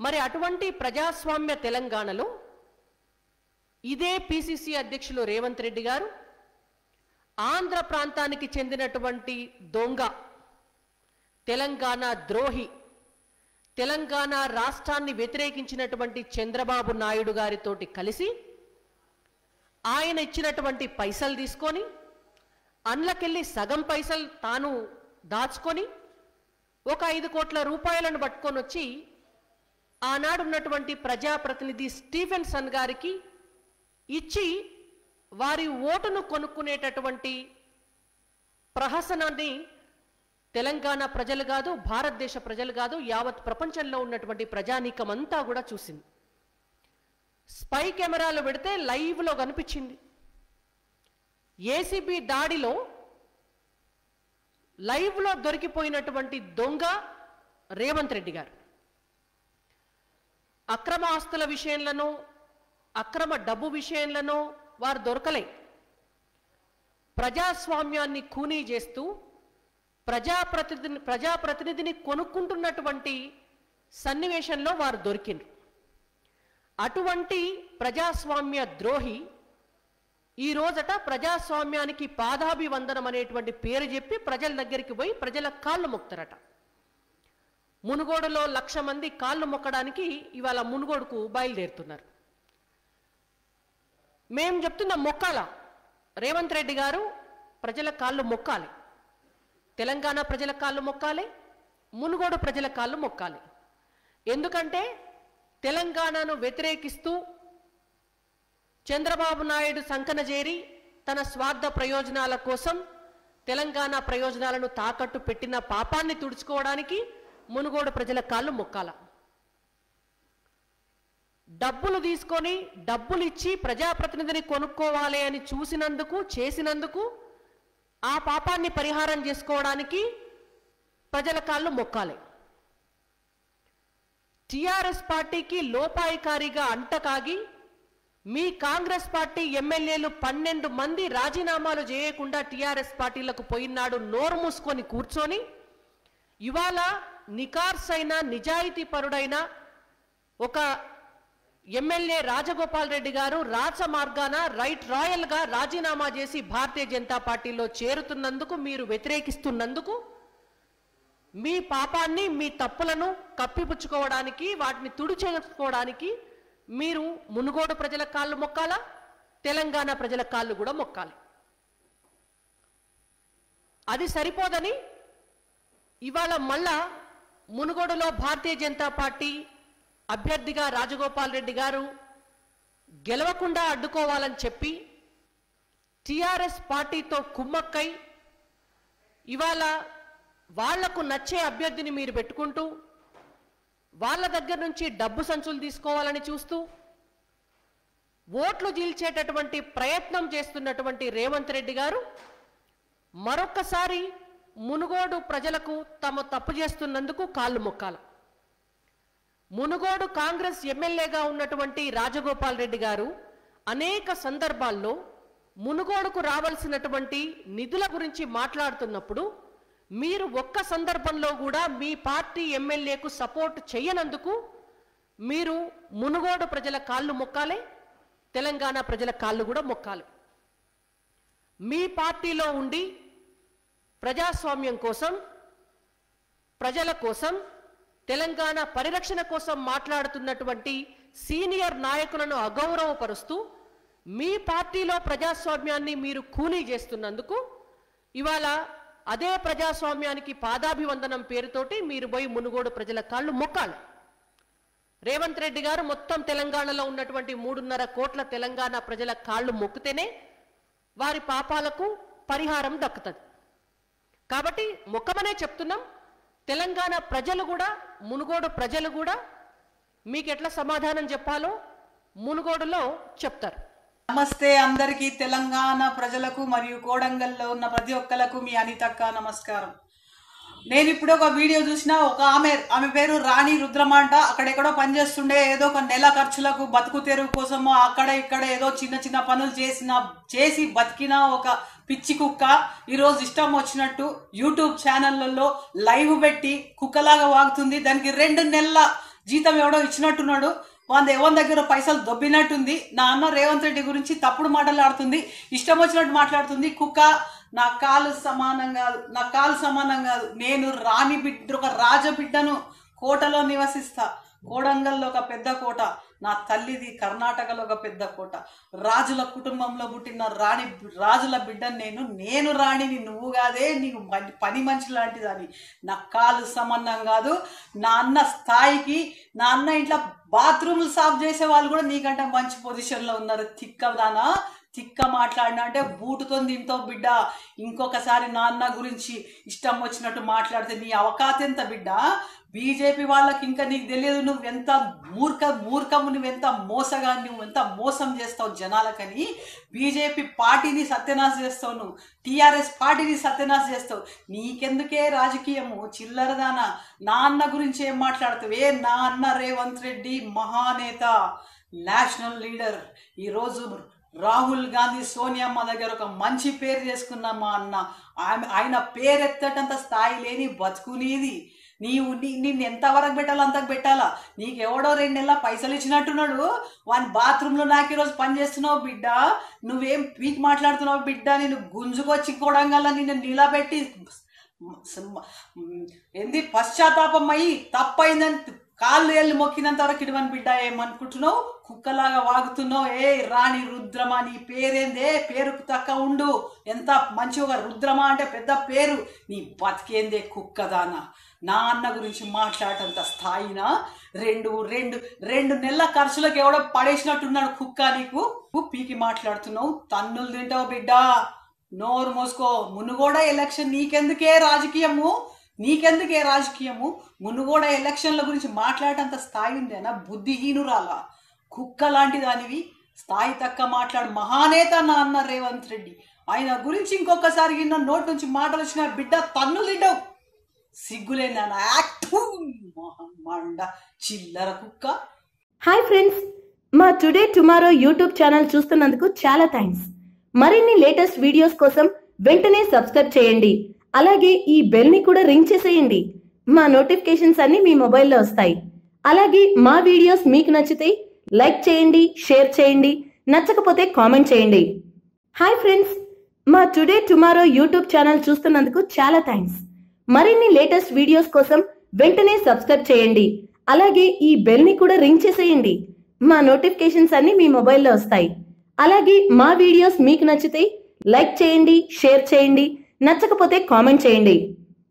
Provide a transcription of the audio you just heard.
మరి అటువంటి ప్రజాస్వామ్య తెలంగాణలో ఇదే పిసిసి అధ్యక్షులు రేవంత్ రెడ్డి గారు ఆంధ్ర ప్రాంతానికి చెందినటువంటి దొంగ, తెలంగాణ ద్రోహి, తెలంగాణ రాష్ట్రాన్ని వ్యతిరేకించినటువంటి చంద్రబాబు నాయుడు గారితోటి కలిసి ఆయన ఇచ్చినటువంటి పైసలు తీసుకొని అందులోకెళ్ళి సగం పైసలు తాను దాచుకొని ఒక 5 కోట్ల రూపాయలను పట్టుకొని వచ్చి ఆనాడున్నటువంటి ప్రజాప్రతినిధి స్టీఫెన్సన్ గారికి ఇచ్చి వారి ఓటును కొనుక్కునేటటువంటి ప్రహసనాన్ని తెలంగాణ ప్రజలు కాదు, భారతదేశ ప్రజలు కాదు, యావత్ ప్రపంచంలో ఉన్నటువంటి ప్రజానీకం అంతా కూడా చూసింది. స్పై కెమెరాలు పెడితే లైవ్లో కనిపించింది. ఏసీబీ దాడిలో లైవ్లో దొరికిపోయినటువంటి దొంగ రేవంత్ రెడ్డి గారు. అక్రమ ఆస్తుల విషయంలోనో అక్రమ డబ్బు విషయంలోనో వారు దొరకలే. ప్రజాస్వామ్యాన్ని ఖూనీ చేస్తూ ప్రజాప్రతినిధిని కొనుక్కుంటున్నటువంటి సన్నివేశంలో వారు దొరికిండ్రు. అటువంటి ప్రజాస్వామ్య ద్రోహి ఈ రోజట ప్రజాస్వామ్యానికి పాదాభివందనం అనేటువంటి పేరు చెప్పి ప్రజల దగ్గరికి పోయి ప్రజల కాళ్ళు మొక్కుతారట. మునుగోడులో 1,00,000 మంది కాళ్ళు మొక్కడానికి ఇవాళ మునుగోడుకు బయలుదేరుతున్నారు. మేము చెప్తున్న మొక్కాల రేవంత్ రెడ్డి గారు ప్రజల కాళ్ళు మొక్కాలి, తెలంగాణ ప్రజల కాళ్ళు మొక్కాలి, మునుగోడు ప్రజల కాళ్ళు మొక్కాలి. ఎందుకంటే తెలంగాణను వ్యతిరేకిస్తూ చంద్రబాబు నాయుడు సంకనజేరి తన స్వార్థ ప్రయోజనాల కోసం తెలంగాణ ప్రయోజనాలను తాకట్టు పెట్టిన పాపాన్ని తుడుచుకోవడానికి మునుగోడు ప్రజల కాళ్ళు మొక్కాల. డబ్బులు తీసుకొని డబ్బులు ఇచ్చి ప్రజాప్రతినిధిని కొనుక్కోవాలి అని చూసినందుకు చేసినందుకు ఆ పాపాన్ని పరిహారం చేసుకోవడానికి ప్రజల కాళ్ళు మొక్కాలి. టిఆర్ఎస్ పార్టీకి లోపాయికారిగా అంటకాగి మీ కాంగ్రెస్ పార్టీ ఎమ్మెల్యేలు 12 మంది రాజీనామాలు చేయకుండా టిఆర్ఎస్ పార్టీలకు పోయినాడు నోరు మూసుకొని కూర్చొని ఇవాళ నికార్సైన నిజాయితీ పరుడైన ఒక ఎమ్మెల్యే రాజగోపాల్ రెడ్డి గారు రాచ మార్గాన రైట్ రాయల్గా రాజీనామా చేసి భారతీయ జనతా పార్టీలో చేరుతున్నందుకు, మీరు వ్యతిరేకిస్తున్నందుకు, మీ పాపాన్ని మీ తప్పులను కప్పిపుచ్చుకోవడానికి వాటిని తుడిచేసుకోవడానికి మీరు మునుగోడు ప్రజల కాళ్ళు మొక్కాలా, తెలంగాణ ప్రజల కాళ్ళు కూడా మొక్కాలి. అది సరిపోదని ఇవాళ మళ్ళా మునుగోడులో భారతీయ జనతా పార్టీ అభ్యర్థిగా రాజగోపాల్ రెడ్డి గారు గెలవకుండా అడ్డుకోవాలని చెప్పి టిఆర్ఎస్ పార్టీతో కుమ్మక్కై ఇవాళ వాళ్లకు నచ్చే అభ్యర్థిని మీరు పెట్టుకుంటూ వాళ్ళ దగ్గర నుంచి డబ్బు సంచులు తీసుకోవాలని చూస్తూ ఓట్లు చీల్చేటటువంటి ప్రయత్నం చేస్తున్నటువంటి రేవంత్ రెడ్డి గారు మరొక్కసారి మునుగోడు ప్రజలకు తమ తప్పు చేస్తున్నందుకు కాళ్ళు మొక్కాలి. మునుగోడు కాంగ్రెస్ ఎమ్మెల్యేగా ఉన్నటువంటి రాజగోపాల్ రెడ్డి గారు అనేక సందర్భాల్లో మునుగోడుకు రావాల్సినటువంటి నిధుల గురించి మాట్లాడుతున్నప్పుడు మీరు ఒక్క సందర్భంలో కూడా మీ పార్టీ ఎమ్మెల్యేకు సపోర్ట్ చేయనందుకు మీరు మునుగోడు ప్రజల కాళ్ళు మొక్కాలి, తెలంగాణ ప్రజల కాళ్ళు కూడా మొక్కాలి. మీ పార్టీలో ఉండి ప్రజాస్వామ్యం కోసం, ప్రజల కోసం, తెలంగాణ పరిరక్షణ కోసం మాట్లాడుతున్నటువంటి సీనియర్ నాయకులను అగౌరవపరుస్తూ మీ పార్టీలో ప్రజాస్వామ్యాన్ని మీరు ఖూనీ చేస్తున్నందుకు ఇవాళ అదే ప్రజాస్వామ్యానికి పాదాభివందనం పేరుతోటి మీరు పోయి మునుగోడు ప్రజల కాళ్ళు మొక్కాలి. రేవంత్ రెడ్డి గారు మొత్తం తెలంగాణలో ఉన్నటువంటి 3.5 కోట్ల తెలంగాణ ప్రజల కాళ్ళు మొక్కితేనే వారి పాపాలకు పరిహారం దక్కుతుంది. కాబట్టి మొక్కమనే చెప్తున్నాం. తెలంగాణ ప్రజలు కూడా, మునుగోడు ప్రజలు కూడా మీకు ఎట్లా సమాధానం చెప్పాలో మునుగోడులో చెప్తారు. నమస్తే అందరికీ, తెలంగాణ ప్రజలకు మరియు కోడంగల్లో ఉన్న ప్రతి ఒక్కరికి మీ అనితక్క నమస్కారం. నేను ఇప్పుడు ఒక వీడియో చూసిన, ఒక ఆమె పేరు రాణి రుద్రమంట. అక్కడెక్కడో పనిచేస్తుండే, ఏదో ఒక నెల ఖర్చులకు బతుకు తెరువు కోసమో అక్కడ ఇక్కడ ఏదో చిన్న చిన్న పనులు చేసి బతికిన ఒక పిచ్చి కుక్క ఈరోజు ఇష్టం వచ్చినట్టు యూట్యూబ్ ఛానళ్లలో లైవ్ పెట్టి కుక్కలాగా వాగుతుంది. దానికి 2 నెలల జీతం ఎవడో ఇచ్చినట్టున్నాడు, వాళ్ళ ఎవరి దగ్గర పైసలు దొబ్బినట్టుంది. నా అన్న రేవంత్ రెడ్డి గురించి తప్పుడు మాటలు ఆడుతుంది, ఇష్టం వచ్చినట్టు మాట్లాడుతుంది. కుక్క నా కాలు సమానం కాదు, నా కాలు సమానం కాదు. నేను రాణి బిడ్డ, ఒక రాజబిడ్డను, కోటలో నివసిస్తా. కోడంగల్లో ఒక పెద్ద కోట, నా తల్లిది కర్ణాటకలో ఒక పెద్ద కోట. రాజుల కుటుంబంలో పుట్టిన రాజుల బిడ్డను నేను రాణిని, నువ్వు కాదే. నీకు పని మనిషి లాంటిదని. నా కాలు సంబంధం కాదు. నా అన్న స్థాయికి, నా అన్న ఇంట్లో బాత్రూములు సాఫ్ చేసే వాళ్ళు కూడా నీకంటే మంచి పొజిషన్లో ఉన్నారు. తిక్కదానా, తిక్క మాట్లాడినా అంటే బూటుతో తింటో బిడ్డ. ఇంకొకసారి నాన్న గురించి ఇష్టం వచ్చినట్టు మాట్లాడితే నీ అవకాశం ఎంత బిడ్డ. బీజేపీ వాళ్ళకి ఇంకా నీకు తెలియదు నువ్వెంత మూర్ఖము, నువ్వెంత మోసగా, నువ్వెంత మోసం చేస్తావు జనాలకని. బీజేపీ పార్టీని సత్యనాశ చేస్తావు, నువ్వు టీఆర్ఎస్ పార్టీని సత్యనాశ చేస్తావు. నీకెందుకే రాజకీయము చిల్లరదానా. నా అన్న గురించి ఏం మాట్లాడుతావే? నా అన్న రేవంత్ రెడ్డి మహానేత, నేషనల్ లీడర్. ఈరోజు రాహుల్ గాంధీ, సోనియమ్మ దగ్గర ఒక మంచి పేరు చేసుకున్న మా అన్న. ఆయన పేరెత్తటంత స్థాయి లేని బతుకునేది. నిన్ను ఎంతవరకు పెట్టాలో అంతకు పెట్టాలా. నీకు ఎవడో 2 నెలల పైసలు ఇచ్చినట్టున్నాడు, వాని బాత్రూంలో నాకు ఈరోజు పని చేస్తున్నావు బిడ్డ. నువ్వేం పీక్ మాట్లాడుతున్నావు బిడ్డ. నేను గుంజుకొచ్చి కొడంగల్లా నిన్ను నిలబెట్టి ఏంది పశ్చాత్తాపం అయ్యి తప్పైందని కాళ్ళు ఏళ్ళు మొక్కినంత వరకు ఇటువంటి బిడ్డ. ఏమనుకుంటున్నావు? కుక్కలాగా వాగుతున్నావు. ఏ రాణి రుద్రమా, నీ పేరేందే? పేరుకు తక్క ఉండు. ఎంత మంచిగా రుద్రమా అంటే పెద్ద పేరు. నీ బతికేందే కుక్కదానా. నా అన్న గురించి మాట్లాడటంత స్థాయినా? రెండు నెలల ఖర్చులకు ఎవడో పడేసినట్టున్నాడు కుక్క. నీకు పీకి మాట్లాడుతున్నావు, తన్నులు తింటావు బిడ్డ. నోరు మోసుకో. మునుగోడ ఎలక్షన్ నీకెందుకే రాజకీయము, నీకెందుకే రాజకీయము? మునుగోడ ఎలక్షన్ల గురించి మాట్లాడేంత స్థాయి ఉందేనా? బుద్ధిహీనురాలా, కుక్క లాంటి దానివి. స్థాయి తక్క మాట్లాడు. మహానేత నా అన్న రేవంత్ రెడ్డి. ఆయన గురించి ఇంకొకసారి గిన్న నోటి నుంచి మాటలు వచ్చిన బిడ్డ తన్నులు తింటావు. సిగ్గులేనా మండ చిల్లర కుక్క. హాయ్ ఫ్రెండ్స్, మా టుడే టుమారో యూట్యూబ్ ఛానల్ చూస్తున్నందుకు చాలా థ్యాంక్స్. మరిన్ని లేటెస్ట్ వీడియోస్ కోసం వెంటనే సబ్స్క్రైబ్ చేయండి. అలాగే ఈ బెల్ ని కూడా రింగ్ చేసేయండి. మా నోటిఫికేషన్స్ అన్ని మీ మొబైల్లో వస్తాయి. అలాగే మా వీడియోస్ మీకు నచ్చితే లైక్ చేయండి, షేర్ చేయండి, నచ్చకపోతే కామెంట్ చేయండి. హాయ్ ఫ్రెండ్స్, మా టుడే టుమారో యూట్యూబ్ ఛానల్ చూస్తున్నందుకు చాలా థ్యాంక్స్. మరిన్ని లేటెస్ట్ వీడియోస్ కోసం వెంటనే సబ్స్క్రైబ్ చేయండి. అలాగే ఈ బెల్ ని కూడా రింగ్ చేసేయండి. మా నోటిఫికేషన్స్ అన్ని మీ మొబైల్లో వస్తాయి. అలాగే మా వీడియోస్ మీకు నచ్చితే లైక్ చేయండి, షేర్ చేయండి, నచ్చకపోతే కామెంట్ చేయండి.